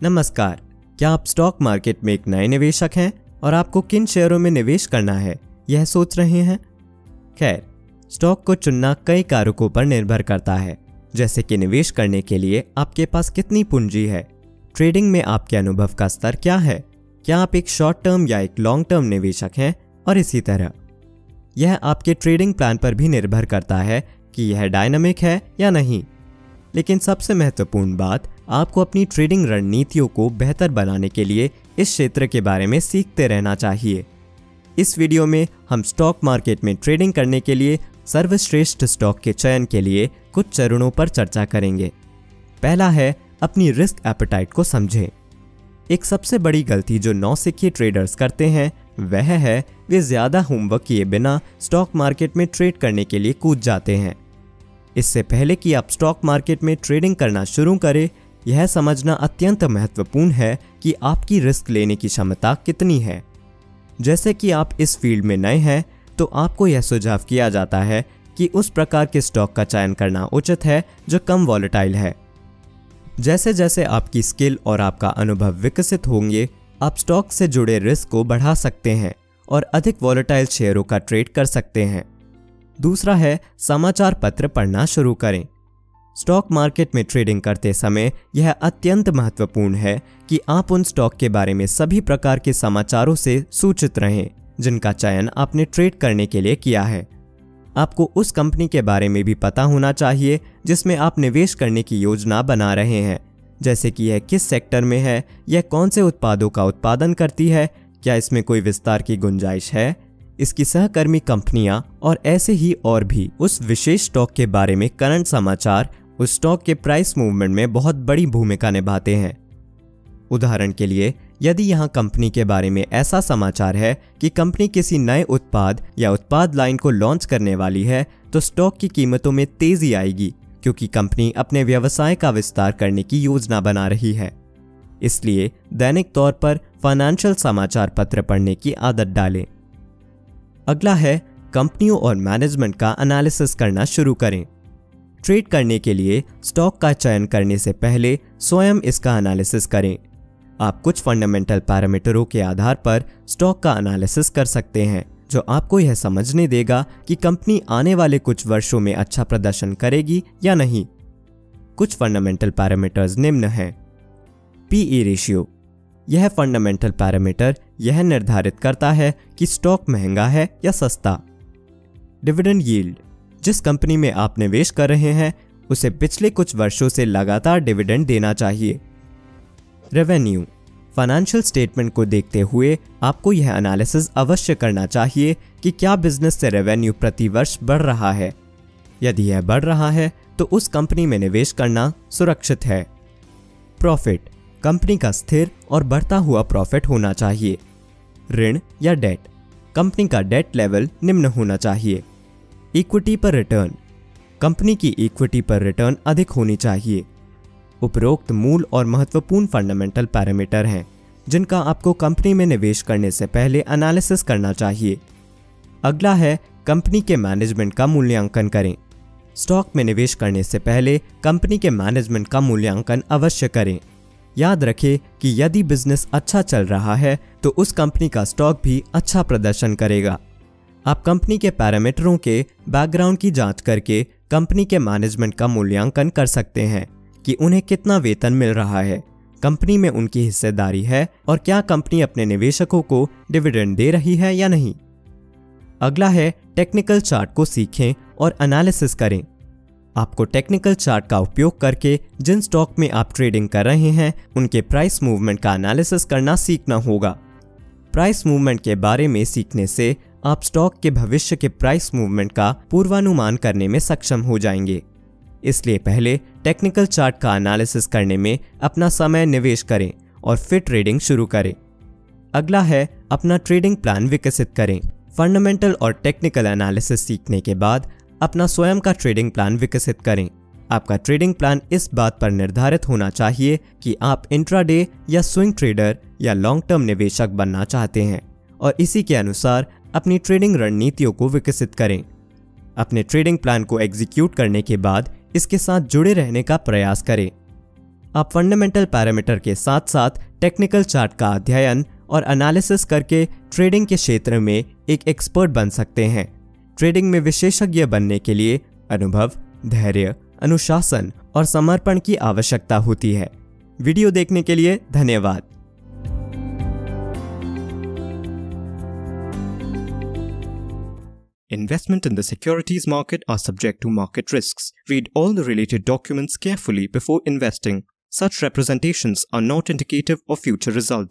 नमस्कार। क्या आप स्टॉक मार्केट में एक नए निवेशक हैं और आपको किन शेयरों में निवेश करना है यह सोच रहे हैं? खैर, स्टॉक को चुनना कई कारकों पर निर्भर करता है, जैसे कि निवेश करने के लिए आपके पास कितनी पूंजी है, ट्रेडिंग में आपके अनुभव का स्तर क्या है, क्या आप एक शॉर्ट टर्म या एक लॉन्ग टर्म निवेशक हैं, और इसी तरह। यह आपके ट्रेडिंग प्लान पर भी निर्भर करता है कि यह डायनामिक है या नहीं। लेकिन सबसे महत्वपूर्ण बात, आपको अपनी ट्रेडिंग रणनीतियों को बेहतर बनाने के लिए इस क्षेत्र के बारे में सीखते रहना चाहिए। इस वीडियो में हम स्टॉक मार्केट में ट्रेडिंग करने के लिए सर्वश्रेष्ठ स्टॉक के चयन के लिए कुछ चरणों पर चर्चा करेंगे। पहला है, अपनी रिस्क एपेटाइट को समझें। एक सबसे बड़ी गलती जो नौसिखिए ट्रेडर्स करते हैं वह है वे ज़्यादा होमवर्क किए बिना स्टॉक मार्केट में ट्रेड करने के लिए कूद जाते हैं। इससे पहले कि आप स्टॉक मार्केट में ट्रेडिंग करना शुरू करें, यह समझना अत्यंत महत्वपूर्ण है कि आपकी रिस्क लेने की क्षमता कितनी है। जैसे कि आप इस फील्ड में नए हैं तो आपको यह सुझाव किया जाता है कि उस प्रकार के स्टॉक का चयन करना उचित है जो कम वॉलेटाइल है। जैसे जैसे आपकी स्किल और आपका अनुभव विकसित होंगे, आप स्टॉक से जुड़े रिस्क को बढ़ा सकते हैं और अधिक वॉलेटाइल शेयरों का ट्रेड कर सकते हैं। दूसरा है, समाचार पत्र पढ़ना शुरू करें। स्टॉक मार्केट में ट्रेडिंग करते समय यह अत्यंत महत्वपूर्ण है कि आप उन स्टॉक के बारे में सभी प्रकार के समाचारों से सूचित रहें जिनका चयन आपने ट्रेड करने के लिए किया है। आपको उस कंपनी के बारे में भी पता होना चाहिए जिसमें आप निवेश करने की योजना बना रहे हैं, जैसे कि यह किस सेक्टर में है, यह कौन से उत्पादों का उत्पादन करती है, क्या इसमें कोई विस्तार की गुंजाइश है, इसकी सहकर्मी कंपनियां और ऐसे ही और भी। उस विशेष स्टॉक के बारे में करंट समाचार उस स्टॉक के प्राइस मूवमेंट में बहुत बड़ी भूमिका निभाते हैं। उदाहरण के लिए, यदि यहाँ कंपनी के बारे में ऐसा समाचार है कि कंपनी किसी नए उत्पाद या उत्पाद लाइन को लॉन्च करने वाली है, तो स्टॉक की कीमतों में तेजी आएगी क्योंकि कंपनी अपने व्यवसाय का विस्तार करने की योजना बना रही है। इसलिए दैनिक तौर पर फाइनेंशियल समाचार पत्र पढ़ने की आदत डालें। अगला है, कंपनियों और मैनेजमेंट का एनालिसिस करना शुरू करें। ट्रेड करने के लिए स्टॉक का चयन करने से पहले स्वयं इसका एनालिसिस करें। आप कुछ फंडामेंटल पैरामीटरों के आधार पर स्टॉक का एनालिसिस कर सकते हैं जो आपको यह समझने देगा कि कंपनी आने वाले कुछ वर्षों में अच्छा प्रदर्शन करेगी या नहीं। कुछ फंडामेंटल पैरामीटर्स निम्न हैं। पीई रेशियो, यह फंडामेंटल पैरामीटर यह निर्धारित करता है कि स्टॉक महंगा है या सस्ता। डिविडेंड यील्ड, जिस कंपनी में आप निवेश कर रहे हैं उसे पिछले कुछ वर्षों से लगातार डिविडेंड देना चाहिए। रेवेन्यू, फाइनेंशियल स्टेटमेंट को देखते हुए आपको यह एनालिसिस अवश्य करना चाहिए कि क्या बिजनेस से रेवेन्यू प्रति वर्ष बढ़ रहा है। यदि यह बढ़ रहा है तो उस कंपनी में निवेश करना सुरक्षित है। प्रॉफिट, कंपनी का स्थिर और बढ़ता हुआ प्रॉफिट होना चाहिए। ऋण या डेट, कंपनी का डेट लेवल निम्न होना चाहिए। इक्विटी पर रिटर्न, कंपनी की इक्विटी पर रिटर्न अधिक होनी चाहिए। उपरोक्त मूल और महत्वपूर्ण फंडामेंटल पैरामीटर हैं जिनका आपको कंपनी में निवेश करने से पहले एनालिसिस करना चाहिए। अगला है, कंपनी के मैनेजमेंट का मूल्यांकन करें। स्टॉक में निवेश करने से पहले कंपनी के मैनेजमेंट का मूल्यांकन अवश्य करें। याद रखें कि यदि बिजनेस अच्छा चल रहा है तो उस कंपनी का स्टॉक भी अच्छा प्रदर्शन करेगा। आप कंपनी के पैरामीटरों के बैकग्राउंड की जांच करके कंपनी के मैनेजमेंट का मूल्यांकन कर सकते हैं कि उन्हें कितना वेतन मिल रहा है, कंपनी में उनकी हिस्सेदारी है और क्या कंपनी अपने निवेशकों को डिविडेंड दे रही है या नहीं। अगला है, टेक्निकल चार्ट को सीखें और एनालिसिस करें। आपको टेक्निकल चार्ट का उपयोग करके जिन स्टॉक में आप ट्रेडिंग कर रहे हैं उनके प्राइस मूवमेंट का एनालिसिस करना सीखना होगा। प्राइस मूवमेंट के बारे में सीखने से आप स्टॉक के भविष्य के प्राइस मूवमेंट का पूर्वानुमान करने में सक्षम हो जाएंगे। इसलिए पहले टेक्निकल चार्ट का एनालिसिस करने में अपना समय निवेश करें और फिर ट्रेडिंग शुरू करें। अगला है, अपना ट्रेडिंग प्लान विकसित करें। फंडामेंटल और टेक्निकल एनालिसिस सीखने के बाद अपना स्वयं का ट्रेडिंग प्लान विकसित करें। आपका ट्रेडिंग प्लान इस बात पर निर्धारित होना चाहिए कि आप इंट्राडे या स्विंग ट्रेडर या लॉन्ग टर्म निवेशक बनना चाहते हैं और इसी के अनुसार अपनी ट्रेडिंग रणनीतियों को विकसित करें। अपने ट्रेडिंग प्लान को एग्जीक्यूट करने के बाद इसके साथ जुड़े रहने का प्रयास करें। आप फंडामेंटल पैरामीटर के साथ साथ टेक्निकल चार्ट का अध्ययन और एनालिसिस करके ट्रेडिंग के क्षेत्र में एक एक्सपर्ट बन सकते हैं। ट्रेडिंग में विशेषज्ञ बनने के लिए अनुभव, धैर्य, अनुशासन और समर्पण की आवश्यकता होती है। वीडियो देखने के लिए धन्यवाद। Investment in the securities market are subject to market risks. Read all the related documents carefully before investing. Such representations are not indicative of future results.